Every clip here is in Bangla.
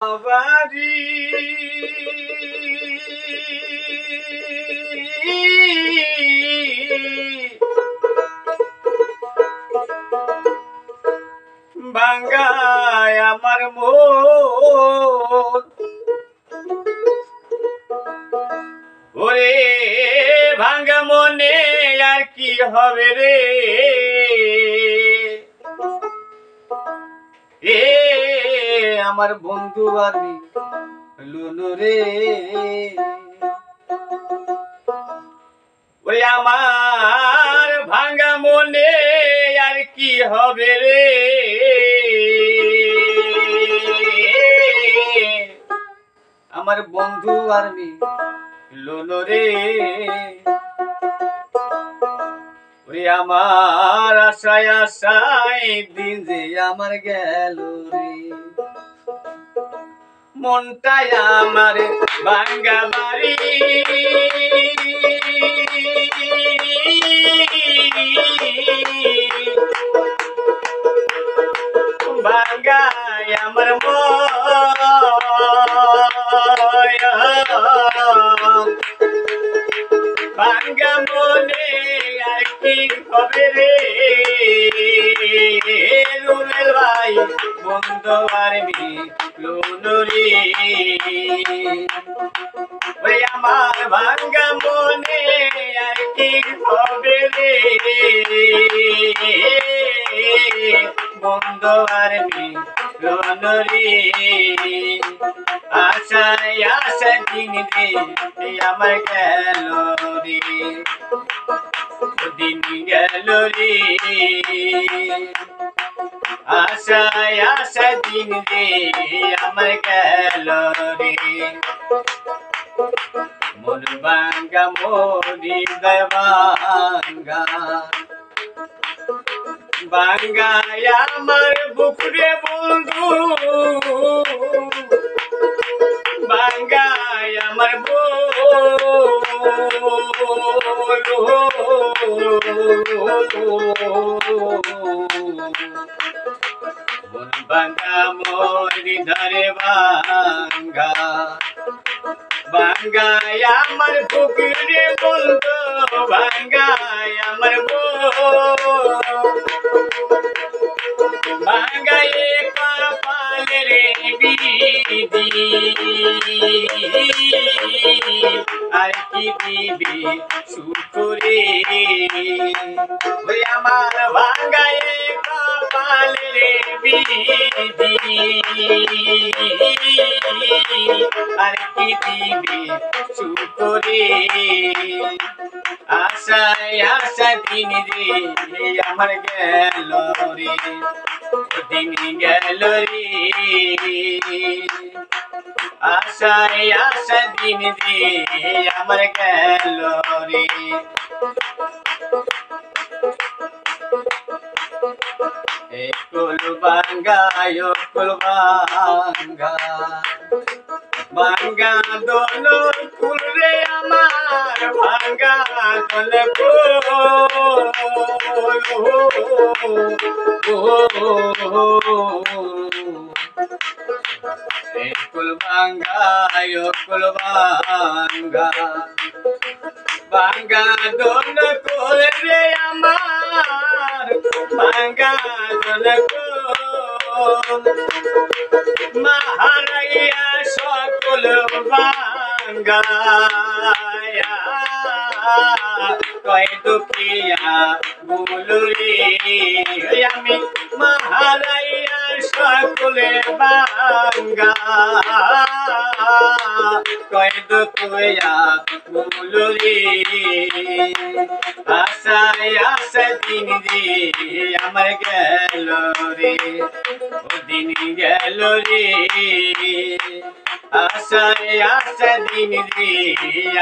বাড়ি ভাঙ্গায় আমার মন ওরে ভাঙ্গা মনে আর কি হবে রে এ আমার বন্ধু আমি লুনু রে ওরে আমার ভাঙ্গা মনে আর কি হবে রে আমার বন্ধু আমি লুনু রে ওরে আমার আশায় আশায় দিন যে আমার গেল রে মনটাই আমার ভাঙ্গা বাড়ি ভাঙ্গায় আমার ভাঙ্গা মনে আর কি হবে রে রুবেল ভাই বন্ধু আরবি লুনুরি ওই আমার ভাঙ্গা মনে আর কি হবে রে বন্ধু আরবি লুনুরি আশায় আশা দিন রে আমার গেল রে দিন গেল রে আশায় আশা দিন রে আমার গেল রে মন ভাঙ্গা মরি ভাঙ্গা ভাঙ্গায় আমার বুকুরে বন্ধু ভাঙ্গায় আমার মন ভাঙ্গা মরি ধরে ভাঙ্গা ভাঙ্গায় আমার বুকুরে বন্ধু ভাঙ্গায় আমার ভাঙ্গায় কপালে রে বিধি আর কি দিবে সুখরে ওই আমার ভাঙ্গায় কপালে রে বিধি আর কি দিবে সুখরে আশায় আশা দিন রে আমার গেল রে দিন গেল রে আশায় আশা দিন রে আমার গেল রে কুল ভাঙ্গা কুল ভাঙ্গা ভাঙ্গা দোল ফুল রে আমার ভাঙ্গা দোল কুল ভাঙ্গা কুল ভাঙ্গা ভাঙ্গা দোল ফুল রে আমার ভাঙ্গা দোল মহারাইয়া সকল ভাঙ্গায়া কয় দুঃখিয়া বুলুরি আমি মহারাইয়া সকলে ভাঙ্গা কয় দুঃখিয়া বুলুরি আশায় আশা দিন রে আমার গেল রে দিন গেল রে আশায় আশা দিন রে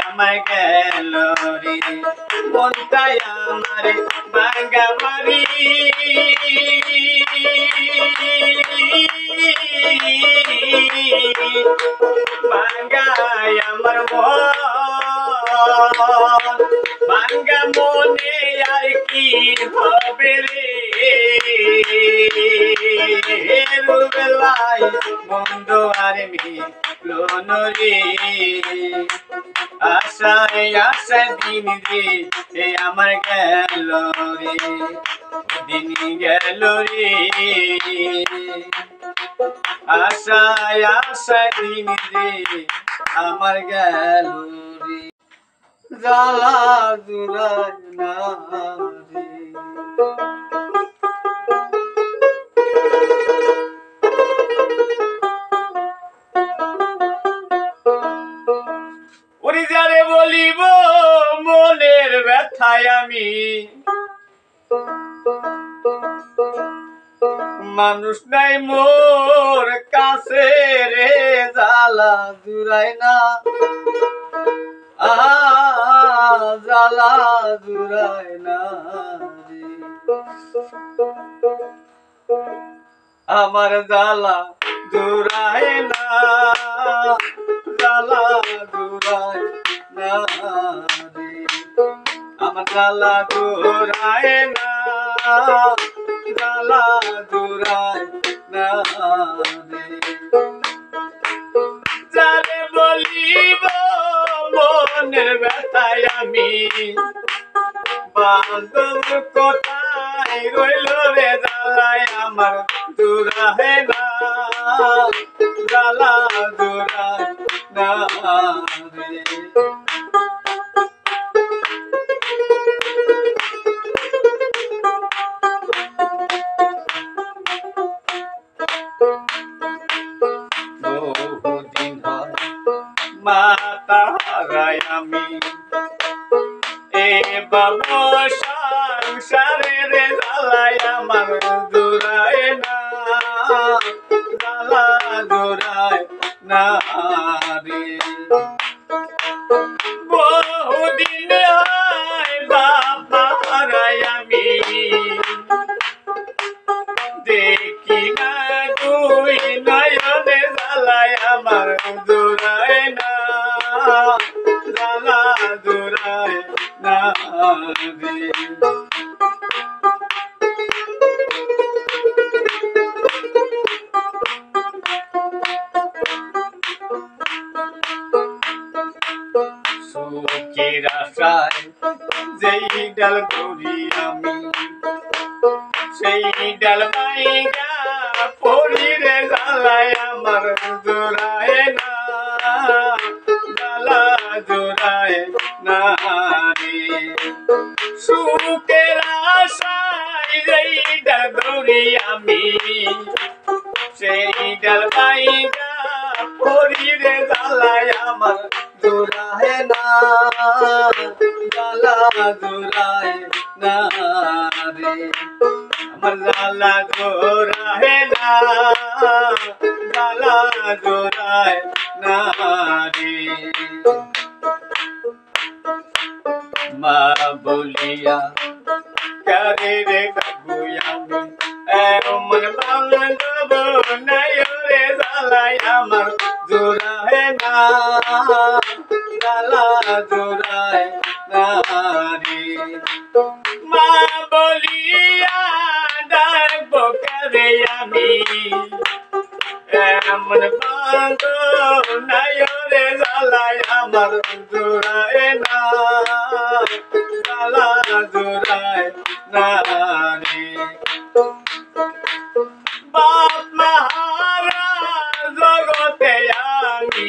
আমার গেল রে মনটাই আমার ভাঙ্গা বাড়ি ভাঙ্গায় আমার ভাঙ্গা মনে আর কি হবে রে রুবেল ভাই বন্ধু আর মিলন রে আশায় আশায় দিন রে আমার গেল রে দিন গেল রে আশায় আশায় দিন রে আমার গেল রে জ্বালা জুড়ায় না রে ওরে যারে বলিব মনের ব্যথায় আমি মানুষ নাই মোর কাছে রে জ্বালা জুড়ায় না জ্বালা জুড়ায় না রে আমার জ্বালা জুড়ায় না জ্বালা জুড়ায় না রে আমার জ্বালা জুড়ায় না জ্বালা জুড়ায় না রে যারে বলিব মনের ব্যথায় আমি বান্ধব কোথায় রইল রে জ্বালায় আমার জুড়ায় না জ্বালা জুড়ায় না রে বহুদিন হয় মাতা হারাই আমি এ বাবু সংসারে রে জ্বালায় আমার জুড়ায় না জ্বালা জুড়ায় না রে বহুদিন হয় বাবা হারাই আমি দেখি না তুই নয়নে জ্বালায় আমার জুড়ায় না জ্বালা জুড়ায় না রে সুখের আশায় যেই ডাল ধরি আমি সেই ডাল বাইগা পড়ি রে জ্বালায় আমার জোড়ায় না জ্বালা জোড়ায় না রে সুখের আশায় যেই ডাল ধরি আমি সেই ডাল বাইগা পড়ি রে জ্বালায় আমার জোড়ায় না জ্বালা জোড়ায় না রে আমার জ্বালা জোড়ায় না জ্বালা জোড়ায় না রে মা বলিয়া কারে রে ডাকুই আমি মন বান্ধব নাই রে জ্বালায় আমার জোড়ায় না জ্বালা জোড়ায় না রে মা বলিয়া ডাকবো কারে আমি এমন বান্ধব নাই রে জ্বালায় আমার জোড়ায় না জ্বালা জোড়ায় না রে বাপ মাহারা জগতে আমি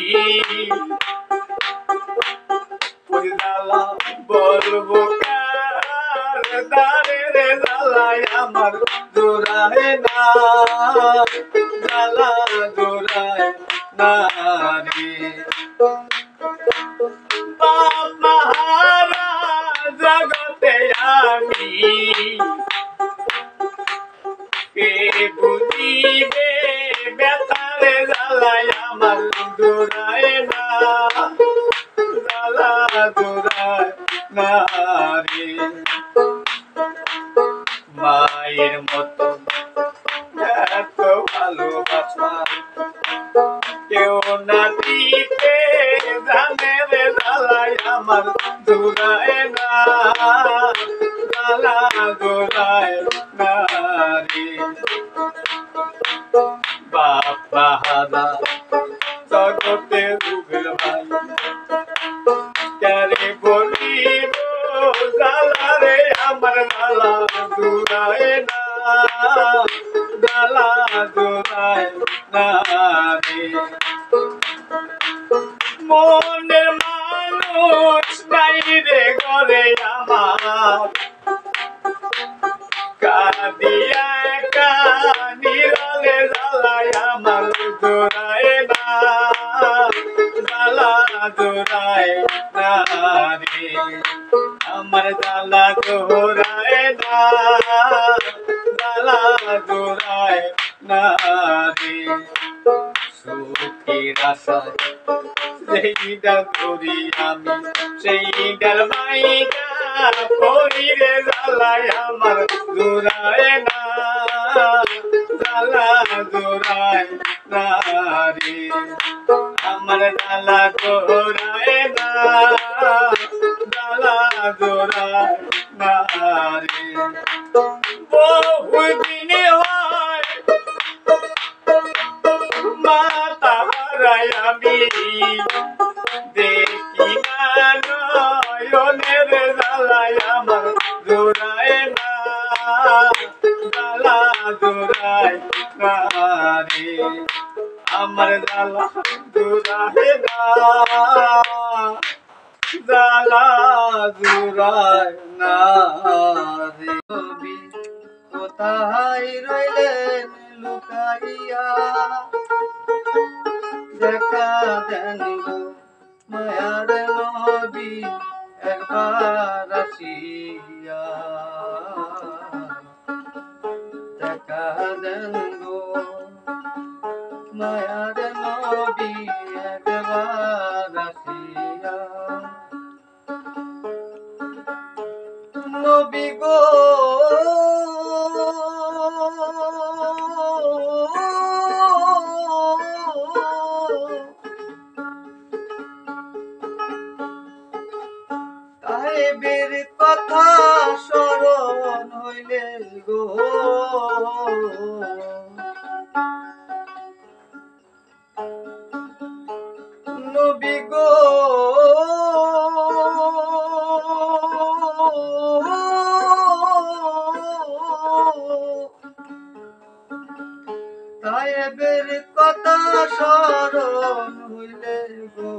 জ্বালা বলবো কার দারে রে জ্বালায় আমার জোড়ায় না জ্বালা জোড়ায় না রে বাপ মাহারা জগতে আমি কে বুঝিবে ব্যথারে জ্বালায় আমার জোড়ায় না জ্বালা জোড়ায় না রে মায়ের মতো এত ভালোবাসা কেউ না দিতে জানে রে জ্বালায় আমার জোড়ায় না জ্বালা জোড়ায় না রে বাবা হারা জগতে রুবেল ভাই কারে বলিব জ্বালা রে আমার জ্বালা জুড়ায় না জ্বালা জুড়ায় না রে মনের মানুষ নাই রে ঘরে আমার কাঁদিয়া কানিরলে জ্বালায় আমার জোড়ায় না জ্বালা জোড়ায় না রে আমার জ্বালা জোড়ায় না জ্বালা জোড়ায় না রে সুখের আশায় সেইটা করি আমি সেইটার মাইকা করি রে জ্বালায় আমার জোড়ায় না জ্বালা জোড়ায় না রে আমার জ্বালা জোড়ায় না জ্বালা জোড়ায় না রে বহুদিন হয় মাতা হারাই আমি দেখি না নয়নের জ্বালায় আমার জোড়ায় না জ্বালা জোড়ায় না রে আমার জ্বালা জোড়ায় না জ্বালা জোড়ায় না রে কোথায় রইলেন লুকাইয়া দেখা দেন গো মায়ার নবী একবার আসিয়া দেখা দেন গো মায়ার নবী একবার আসিয়া নবী গো সাহেবের কথা স্মরণ হইলে গো নবী গো সাহেবের কথা স্মরণ হইলে গো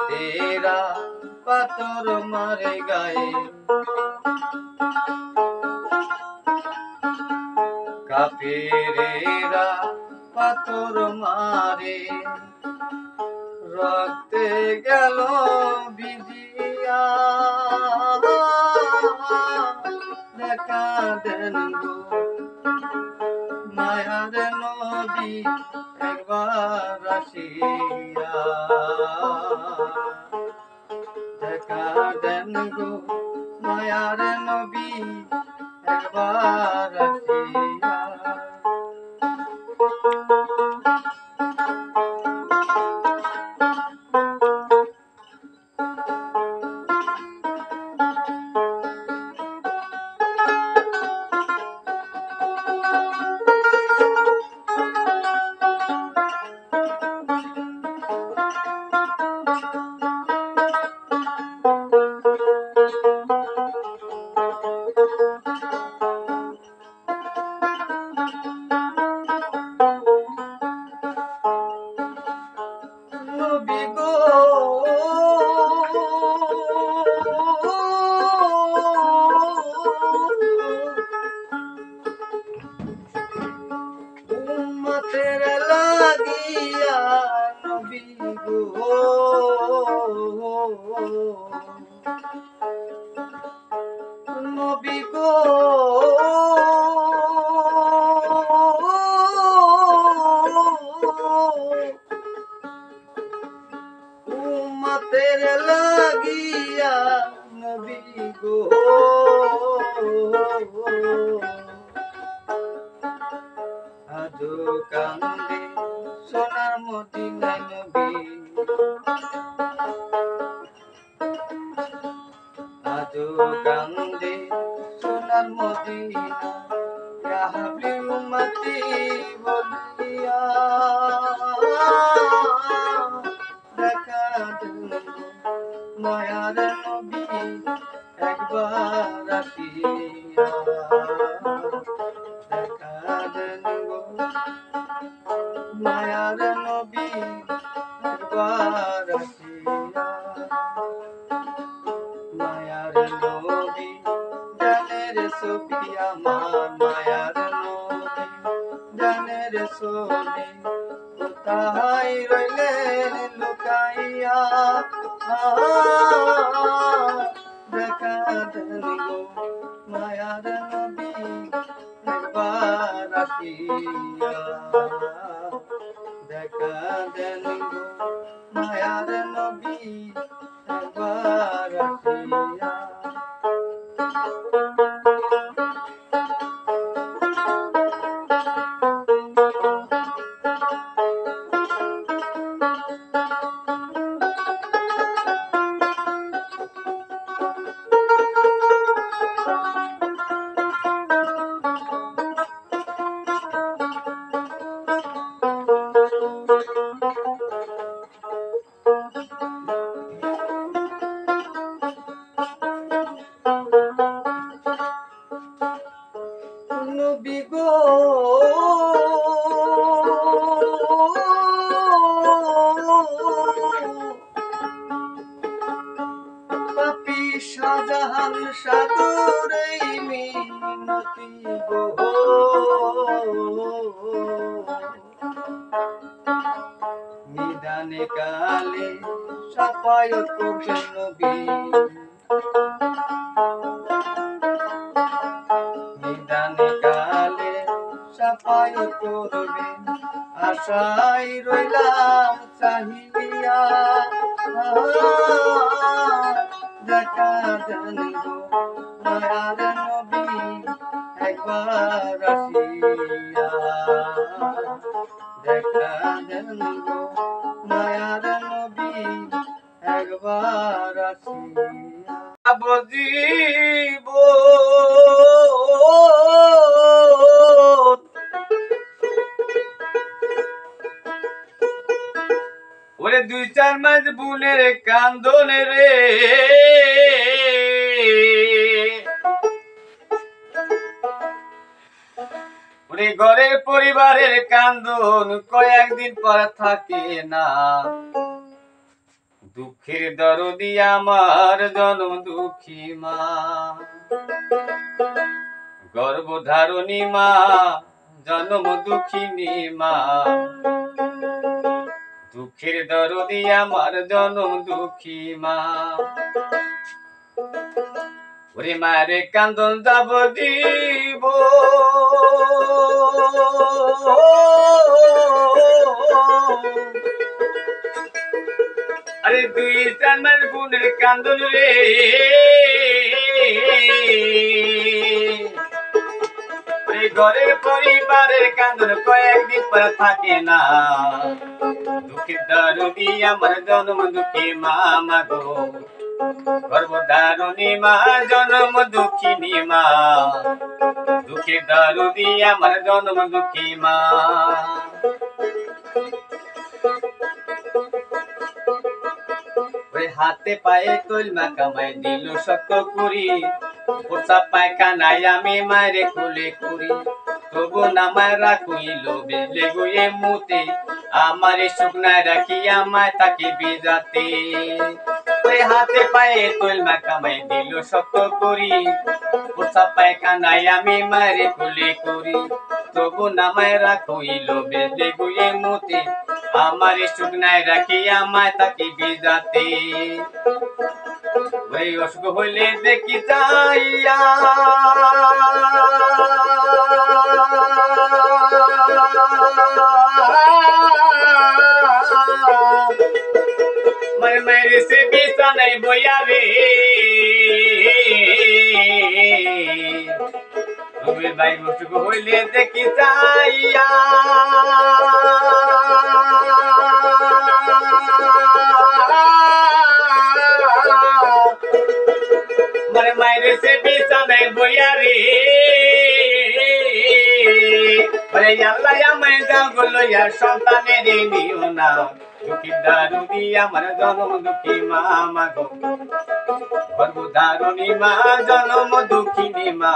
তেরা পাথর মারে গায়ে কাফেরেরা পাথর মারে রক্তে গেল ভিজিয়া দেখা দেন গো মায়ার নবী একবার আসিয়া দেখা দেন গো মায়ার নবী একবার আসিয়া নবী গো উম্মতের লাগিয়া নবী গো নবী গো উম্মতের লাগিয়া নবী গো আজো কান্দে সোনার মদিনা নবী আজো ইয়া হাবলি উম্মতি বলিয়া দেখা দেন মায়ার নবী একবার আসিয়া দেখা দেন মায়ার নবী একবার আসিয়া মায়ার নবী জানের ছবি আমার মায়ার নবী জানের ছবি কোথায় রইলেন লুকাইয়া দেখা দেন গো মায়ার নবী একবার আসিয়া দেখা দেন গো মায়ার নবী একবার আসিয়া নবী গো পাপী শাহজাহান সাগরে মিনতি গো নিদানে কালে সাফায়াত করবেন নবী নিদানে কালে সাফায়াত করবেন আশায় রইলাম চাহিয়া দেখা দেন গো মায়ার নবী একবার আসিয়া দেখা দেন গো মায়ার নবী একবার আসিয়া বজিব ওরে 2-4 মাস বুনের কান্দনে রে ওরে ঘরের পরিবারের কান্দন কয়েকদিন পর থাকে না দুঃখের দরদি আমার জনম দুঃখী মা গর্ভধারণী মা জনম দুঃখিনী মা দুঃখের দরদি আমার জনম দুঃখী মা ওরে মারে কান্দন যাব দিব আরে 2-4 মাস বুনের কান্দন রে ঘরের পরিবারের কান্দন কয়েকদিন পর থাকে না দুঃখের দরদি আমার জনম দুঃখী মা গো গর্ভধারণী মা জনম দুঃখিনী মা দুঃখের দরদি আমার জনম দুঃখী মা হাতে পায়ে তৈলমা কামাই দিল শক্ত করি পোষা পায়খানায় আমি মারে খুলে করি তবু নামায় রাখইল বেলে গুয়ে মুতে আমার শুকনায় রাখি আমায় তাকে বিজাতে ওই হাতে পায়ে তৈলমা কামাই দিল শক্ত করি পোষা পায়খানায় আমি মারে খুলে করি তবু নামায় রাখইল বেলে গুয়ে মুতে আমার শুকনায় রাখি আমায় তাকে বিজাতে ওই অসুখ হইলে দেখি যাইয়া মেরে সে বিছানায় বইয়া রে রবির ভাই অসুখ হইলে দেখি যাইয়া মায়ের সে বিছানায় বইয়া রে ওরে আল্লাহ আমায় দাও গো লইয়া সন্তানের নিও না দুঃখী দারুণী আমার জনম দুঃখী মা মাগো গর্ভধারণী মা জনম দুঃখিনী মা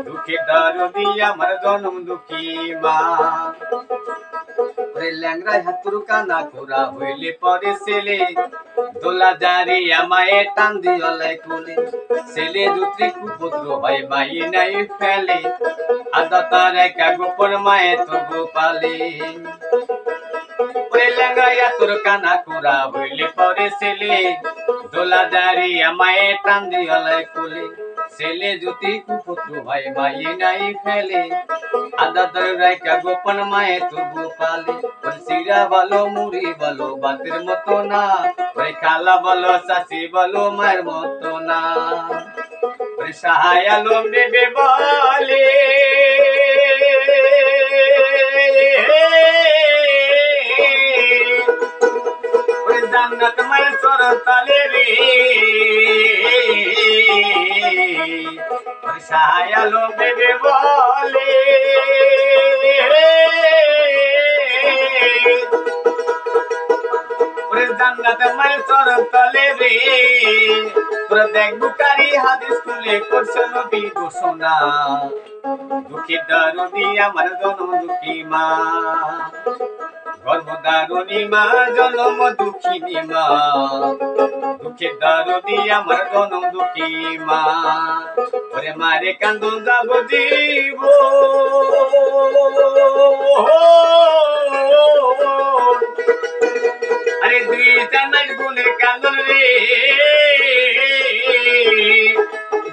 দুঃখী দারুণী আমার জনম দুঃখী মা ল্যাংরায় হাতুর কানা কোরা হইলে পরে ছেলে দোলা জারি আমায় টান দিয়লাই কোলে ছেলে দুত্রি কুপুত্র হয় মাই নাই ফেলে আদা তার একা গোপন মায়ে তবু পালে ল্যাংরায় হাতুর কানা কোরা হইলে পরে ছেলে দোলা জারি আমায় টান দিয়লাই কোলে ছেলে যদি কুপুত্র হয় মাই নাই ফেলে আদা তার একা গোপন মায়ে তবু পালে সিরা বলো মুড়ি বলো বাতের মতো না ওই খালা বলো চাষি বলো মায়ের মতো না ওই সাহায় আলম বেবে বলে ওই জান্নাত মায়ের চরতালে রে ওই সাহায় আলম বেবে বলে জান্নাতে মায়ের চরণ তলে রে তোরা দেখ বুখারী হাদিস খুলে করছে নবী ঘোষণা দুঃখী দারুণী আমার জনম দুঃখী মা গর্ভধারণী মা জনম দুঃখিনী মা দুঃখী দারুণী আমার জনম দুঃখী মা ওরে মারে কান্দন যাব জীব আরে দুই জানাই গুণের কান্দন রে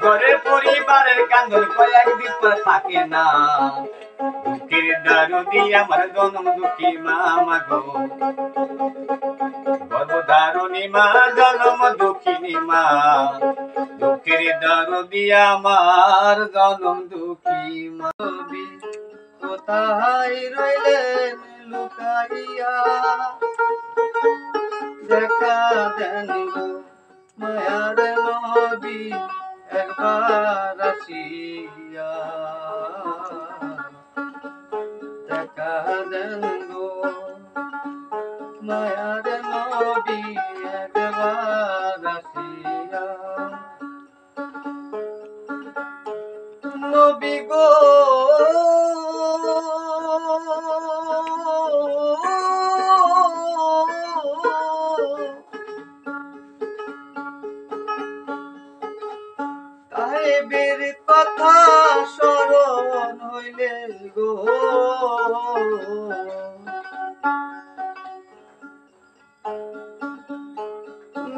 ঘরের পরিবারের কান্দন কয়েকদিন পর থাকে না দুঃখের দারুণী আমার জনম দুঃখী মা মাগো গর্ভধারণী মা জনম দুঃখিনী মা দুঃখের দারুণী আমার জনম দুঃখী মা কোথায় রইলেন লুকাইয়া দেখা দেন গো মায়ার নবী একবার আসিয়া দেখা দেন গো মায়ার নবী একবার আসিয়া নবী গো সাহেবের কথা স্মরণ হইলে গো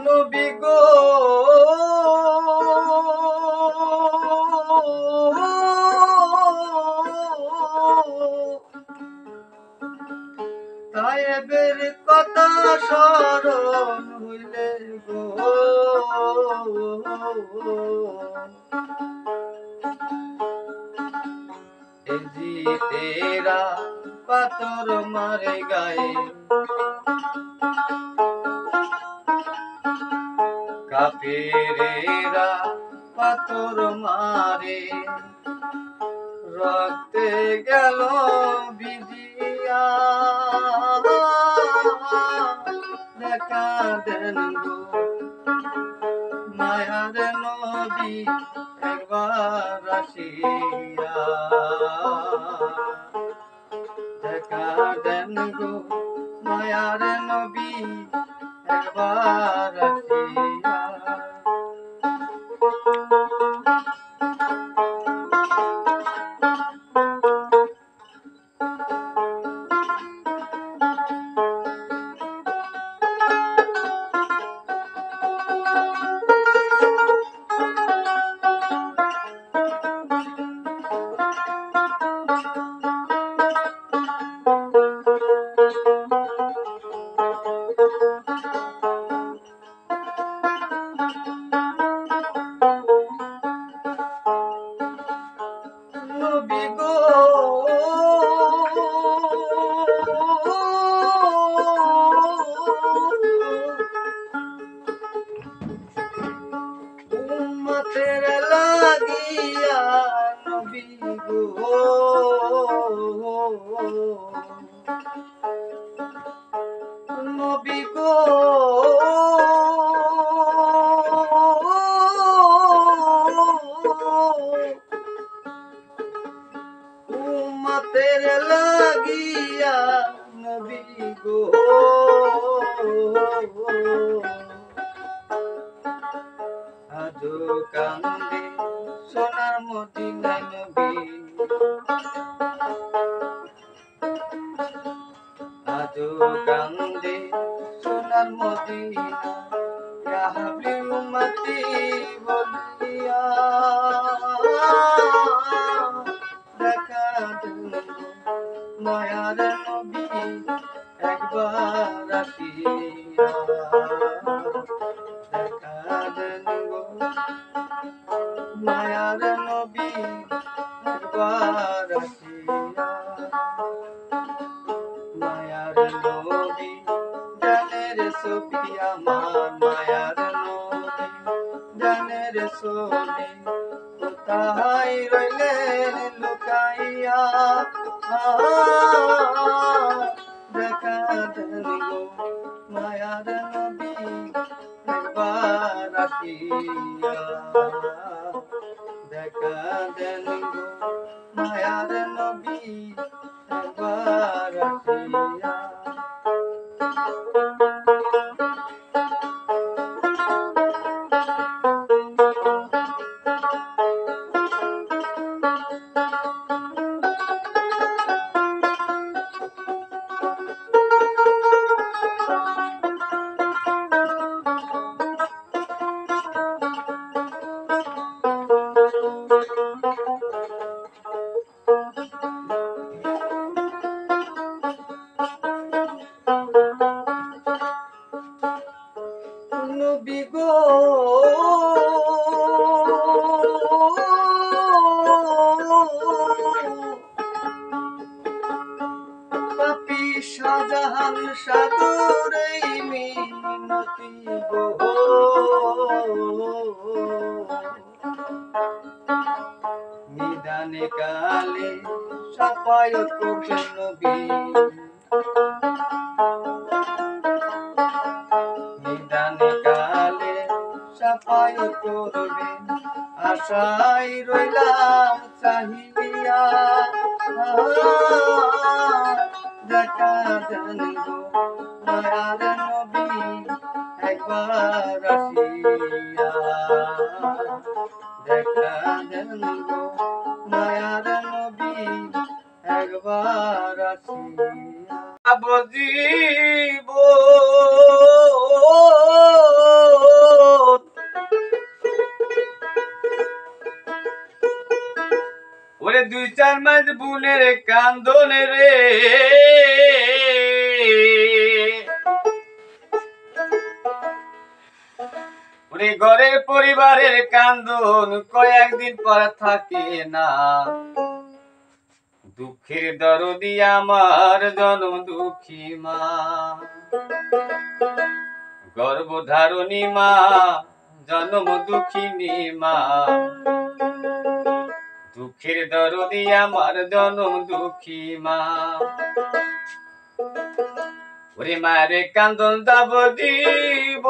নবী গো সাহেবের কথা স্মরণ হইলে গো তেরা পাথর মারে গায়ে কাফেরেরা পাথর মারে রক্তে গেল ভিজিয়া দেখা দেন গো মায়ার নবী একবার আসিয়া দেখা দেন গো মায়ার নবী একবার আসিয়া নবী গো উম্মতের লাগিয়া নবী গো তোমাদের লাগিয়া নবী গো আজো কান্দে সোনার মদিনা নবী আজো কান্দে সোনার মদিনা ইয়া হাবলি উম্মতি বলিয়া দেখা দেন মায়ার নবী একবার আসিয়া দেখা দেন মায়ার নবী একবার আসিয়া মায়ার নবী জানের ছবি আমার মায়ার নবী জানের ছবি কোথায় রইলেন লুকাইয়া দেখা দেন গো মায়ার নবী একবার আসিয়া দেখা দেন গো মায়ার নবী একবার আসিয়া নবী গো পাপী শাহজাহান সাগরে মিনতি গো নিদানে কালে সাফায়াত করবেন নবী নিদানে কালে সাফায়াত করবেন আশায় রইলাম চাহিয়া দেখা দেন গো মায়ার নবী একবার আসিয়া দেখা দেন গো মায়ার নবী একবার আসিয়া বজিব ওরে 2-4 মাস বুনের কান্দনে রে ওরে ঘরের পরিবারের কান্দন কয়েকদিন পর থাকে না দুঃখের দরদি আমার জনম দুঃখী মা গর্ভধারণী মা জনম দুঃখিনী মা দুঃখের দরদি আমার জনম দুঃখী মা ওরে মারে কান্দন দাব দিব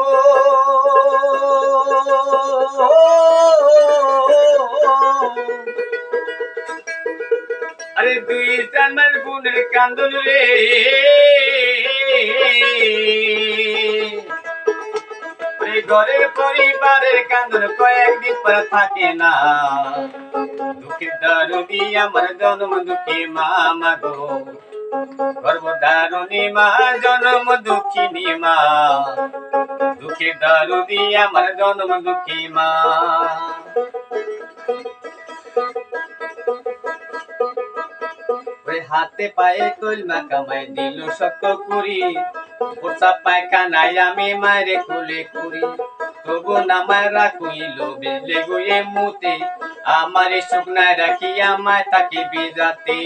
আরে 2-4 মাস বুনের কান্দন রে ঘরের পরিবারের কান্দন কয়েকদিন পর থাকে না দুঃখের দরদি আমার জনম দুঃখী মা মাগো গর্ভধারণী মা জনম দুঃখিনী মা দুঃখের দরদি আমার জনম দুঃখী মা হাতে পায়ে কলমা কামাই দিল শক্ত করি পোষা পায়খানায় আমি মারে খুলে করি তবু নামায় রাখুইল বেলে গুয়ে মুতে আমার শুকনায় রাখি আমায় তাকে বিজাতে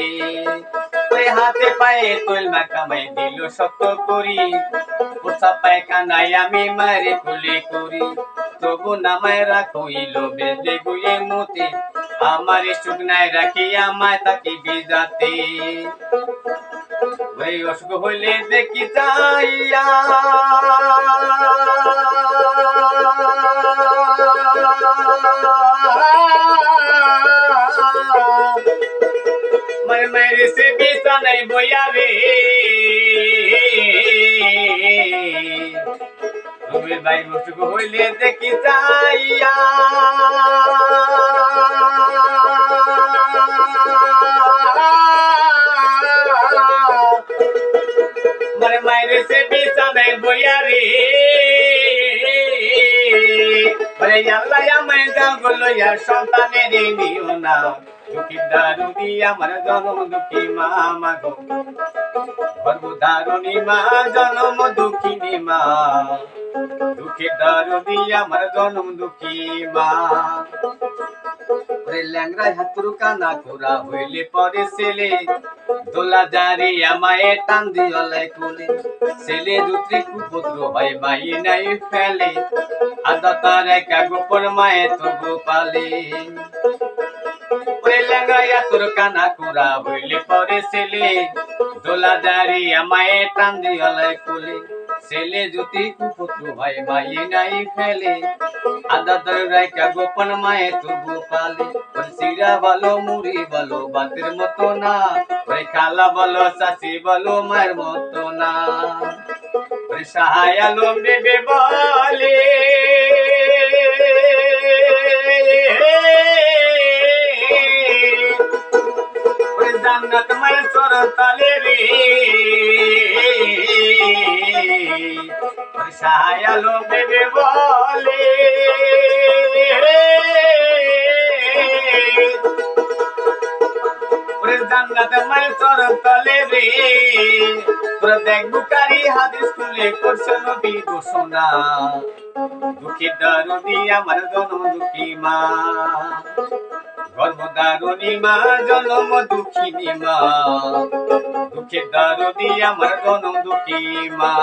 ওই হাতে পায়ে কলমা কামাই দিল শক্ত করি পোষা পায়খানায় আমি মারে খুলে করি তবু নামায় রাখুইল বেলে গুয়ে মুতে আমার শুকনায় রাখি আমায় তাকে বিজাতে ওই অসুখ হইলে দেখি যাইয়া মায়ের সে বিছানায় বইয়া রে রবির ভাই মুসুক হইলে দেখি যাইয়া মরে মাইরে সে বিছানায় বইয়া রে মরে আল্লাহ আমায় যাও লইয়া সন্তানের নিও না দুঃখী দারু দিয়া আমার জনম দুঃখী মা মাগো গর্ভধারণী মা জনম দুঃখিনী মা দুঃখী দারু দিয়া আমার জনম দুঃখী মা ল্যাংরায় হাতুর কানা কোরা হইলে পরে ছেলে দোলা জারি আমায় টান দিয়লে কোলে ছেলে দুত্রি কুপুত্র ভাই মাই নাই ফেলে আদা তার একা গোপন মায়ে তবু পালে ল্যাংরায় হাতুর কানা কোরা হইলে পরে ছেলে দোলা জারি আমায় টান দিয়লে কোলে ছেলে জ্যোতি কুপুত্র ভাই মাই নাই ফেলে আদা তার একা গোপন মায়ে তবু পালে সিরা বলো মুড়ি বলো বাতের মতো না ওই খালা বলো চাষি বলো মায়ের মতো না ওই সাহায় আলো বেবে বলে ওই জান্নাত মায়ের চরণ তলে রে ওই সাহায় আলো বেবে বলে জান্নাতে মায়ের চরণ তলে রে তোরা দেখ বুকারি হাদিস খুলে করছে নবী ঘোষণা দুঃখী দারুণী আমার জনম দুঃখী মা গর্ভধারণী মা জনম দুঃখিনী মা দুঃখী দারুণী আমার জনম দুঃখী মা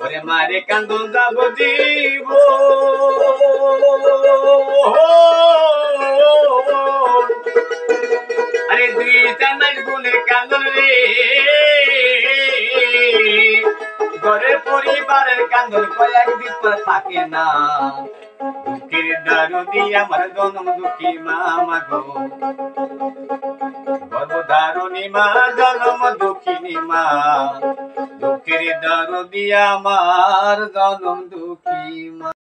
ওরে মারে কান্দন যাব জীব আরে দুই জানাই গুণের কান্দন রে ঘরের পরিবারের কান্দন কয়েকদিন পর থাকে না দুঃখের দারু দিয়ে আমার জনম দুঃখী মা মাগো গর্ভধারণী মা জনম দুঃখিনী মা দুঃখের দারু দিয়ে আমার জনম দুঃখী মা।